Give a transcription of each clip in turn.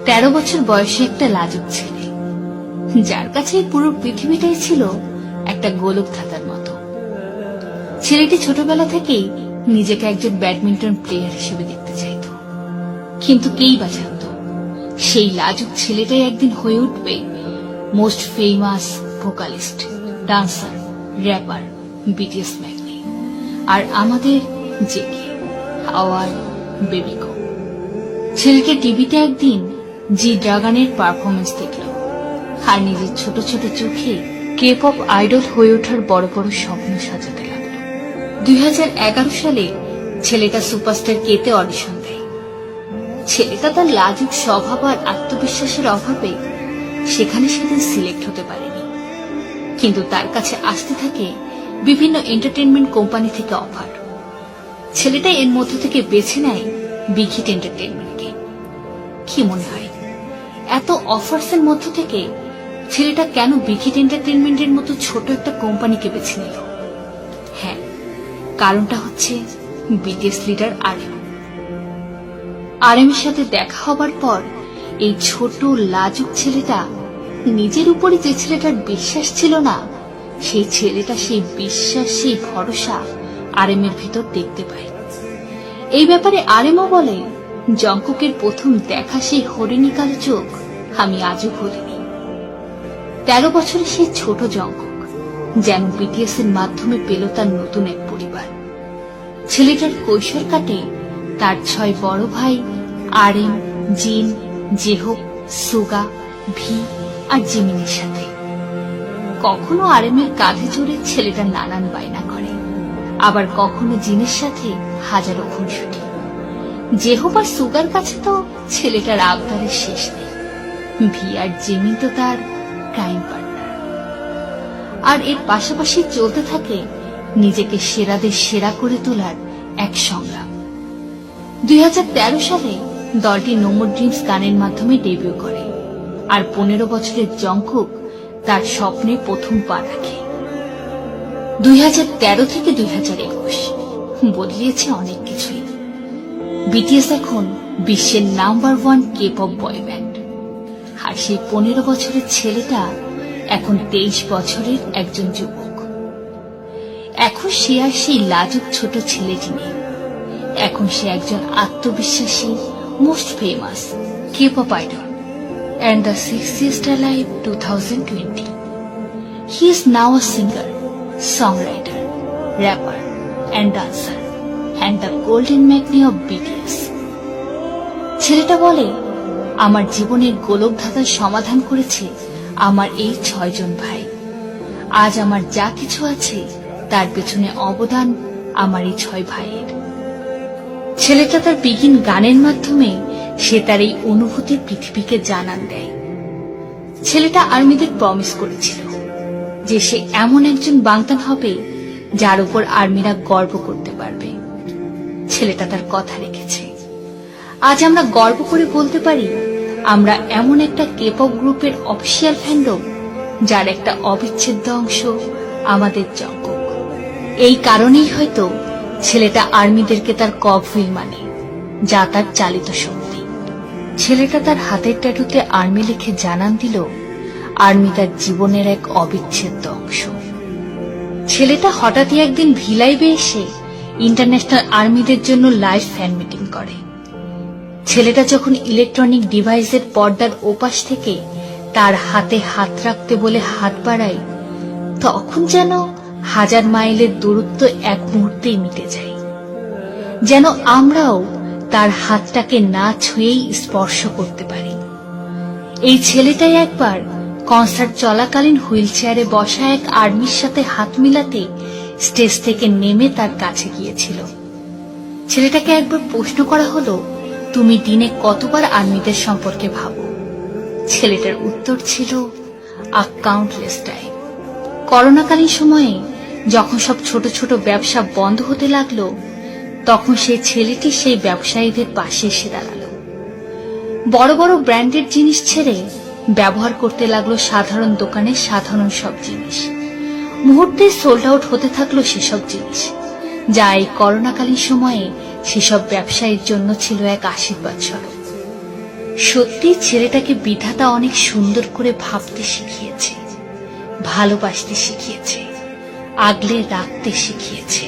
13 বছর বয়সী একটা লাজুক ছেলে, যার কাছে পুরো পৃথিবীটাই ছিল একটা গোলক ধাঁধার মতো। ছেলেটি ছোটবেলা থেকেই নিজেকে একজন ব্যাডমিন্টন প্লেয়ার হিসেবে দেখতে চাইত, কিন্তু কেই বা জানত সেই লাজুক ছেলেটাই একদিন হয়ে উঠবে most famous vocalist, dancer, rapper, BTS ম্যাগনি, আর আমাদের জেকে আওয়ার বেবিকো। ছেলেটা টিভিতে একদিন জি ড্রাগনের পারফরমেন্স দেখল, আর নিজের ছোট ছোট চোখে কে পপ আইডল হয়ে ওঠার বড় বড় স্বপ্ন সাজাতে লাগলো। 2011 সালে ছেলেটা সুপারস্টার কেতে অডিশন দেয়। ছেলেটা তার লাজুক স্বভাব আর আত্মবিশ্বাসের অভাবে সেখানে সেদিন সিলেক্ট হতে পারেনি, কিন্তু তার কাছে আসতে থাকে বিভিন্ন এন্টারটেইনমেন্ট কোম্পানি থেকে অফার। ছেলেটা এর মধ্য থেকে বেছে নেয় বিগ হিট এন্টারটেইনমেন্টকে। কি মনে হয় এত অফার্স এর মধ্য থেকে ছেলেটা কেন বিগ হিট এন্টারটেইনমেন্টের মতো ছোট একটা কোম্পানিকে বেছে নিল? হ্যাঁ, কারণটা হচ্ছে বিটিএস লিডার আরএম এর সাথে দেখা হবার পর এই ছোট লাজুক ছেলেটা নিজের উপরে যে ছেলেটার বিশ্বাস ছিল না, সেই ছেলেটা সেই বিশ্বাস, সেই ভরসা আরএম এর ভিতর দেখতে পায়। এই ব্যাপারে আরএমও বলে, জংকুকের প্রথম দেখা সেই হরিণী কালো চোখ আমি আজও ভুলিনি। 13 বছরের সেই ছোট জংকুক যেন বিটিএস এর মাধ্যমে পেল তার নতুন এক পরিবার। ছেলেটার কৈশোর কাটে তার 6 বড় ভাই আরএম, জিন, জেহোক, সুগা, ভি আর জিমিনের সাথে। কখনো আরএম এর কাঁধে চড়ে ছেলেটা নানান বায়না করে, আবার কখনো জিনের সাথে হাজারো খুনসুটি। জেহোক আর সুগার কাছে তো ছেলেটার আবদারের শেষ নেই। ভি আর জিমিন তো তার ক্রাইম পার্টনার। আর এর পাশাপাশি চলতে থাকে নিজেকে সেরাদের সেরা করে তোলার এক সংগ্রাম। 2013 সালে দলটি নো মোর ড্রিমস গানের মাধ্যমে ডেবিউ করে, আর 15 বছরের জংকুক তার স্বপ্নে প্রথম পা রাখে। 2013 থেকে 2021 বদলিয়েছে অনেক কিছুই। বিটিএস এখন বিশ্বের number 1 K pop boy band, আর সেই 15 বছরের ছেলেটা এখন 23 বছরের একজন যুবক। এখন সে আর সেই লাজুক ছোট ছেলেটি নেই, এখন সে একজন আত্মবিশ্বাসী most famous K pop idol and the 60th alive 2020. He is now a singer, songwriter, rapper and dancer and the golden Magni of BTS. ছেলেটা বলে, আমার জীবনের গোলক ধাঁধার সমাধান করেছে আমার এই 6 জন ভাই। আজ আমার যা কিছু আছে তার পেছনে অবদান আমার এই 6 ভাইয়ের। ছেলেটা তার বিগিন গানের মাধ্যমে সে তার এই অনুভূতি পৃথিবীকে জানান দেয়। ছেলেটা আর্মিদের প্রমিস করেছিল যে সে এমন একজন বাংতান হবে যার উপর আর্মিরা গর্ব করতে পারবে। ছেলেটা তার কথা রেখেছে। আজ আমরা গর্ব করে বলতে পারি আমরা এমন একটা কে-পপ গ্রুপের অফিসিয়াল ফ্যান্ডম যার একটা অবিচ্ছেদ্য অংশ আমাদের জংকুক। এই কারণেই হয়তো ছেলেটা আর্মিদেরকে তার কগহুইল মানে, যা তার চালিত শক্তি। ছেলেটা তার হাতের ট্যাটুতে আর্মি লিখে জানান দিল আর্মি তার জীবনের এক অবিচ্ছেদ্য অংশ। ছেলেটা হঠাৎই একদিন ভিলাইবে এসে ইন্টারন্যাশনাল আর্মিদের জন্য লাইভ ফ্যান মিটিং করে। ছেলেটা যখন ইলেকট্রনিক ডিভাইসের পর্দার ওপাশ থেকে তার হাতে হাত রাখতে বলে হাত বাড়ায়, তখন যেন 1000 মাইলের দূরত্ব এক মুহূর্তেই মিটে যায়। যেন আমরাও তার হাতটাকে না ছুঁয়েই স্পর্শ করতে পারি। এই ছেলেটাই একবার কনসার্ট চলাকালীন হুইল চেয়ারে বসা এক আর্মির সাথে হাত মিলাতে স্টেজ থেকে নেমে তার কাছে গিয়েছিল। ছেলেটাকে একবার প্রশ্ন করা হলো, তুমি দিনে কতবার আর্মিদের সম্পর্কে ভাবো? ছেলেটার উত্তর ছিল, আ কাউন্টলেস টাইম। করোনাকালীন সময়ে যখন সব ছোট ছোট ব্যবসা বন্ধ হতে লাগলো, তখন সেই ছেলেটি সেই ব্যবসায়ীদের পাশে এসে দাঁড়ালো। বড় বড় ব্র্যান্ডেড জিনিস ছেড়ে ব্যবহার করতে লাগলো সাধারণ দোকানের সাধারণ সব জিনিস। মুহূর্তে সোল্ড আউট হতে থাকলো সেসব জিনিস, যা এই করোনাকালীন সময়ে সেসব ব্যবসায়ীর জন্য ছিল এক আশীর্বাদ স্বরূপ। সত্যি ছেলেটাকে বিধাতা অনেক সুন্দর করে ভাবতে শিখিয়েছে, ভালোবাসতে শিখিয়েছে, আগলে রাখতে শিখিয়েছে।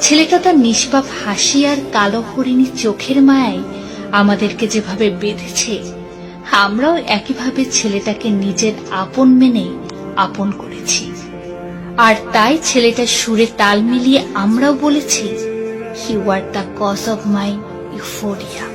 ছেলেটা তার নিষ্পাপ হাসি আর কালো হরিণী চোখের মায়ায় আমাদেরকে যেভাবে বেঁধেছে, আমরাও একইভাবে ছেলেটাকে নিজের আপন মেনে আপন করেছি। আর তাই ছেলেটার সুরে তাল মিলিয়ে আমরাও বলেছি, you are the cause of my euphoria.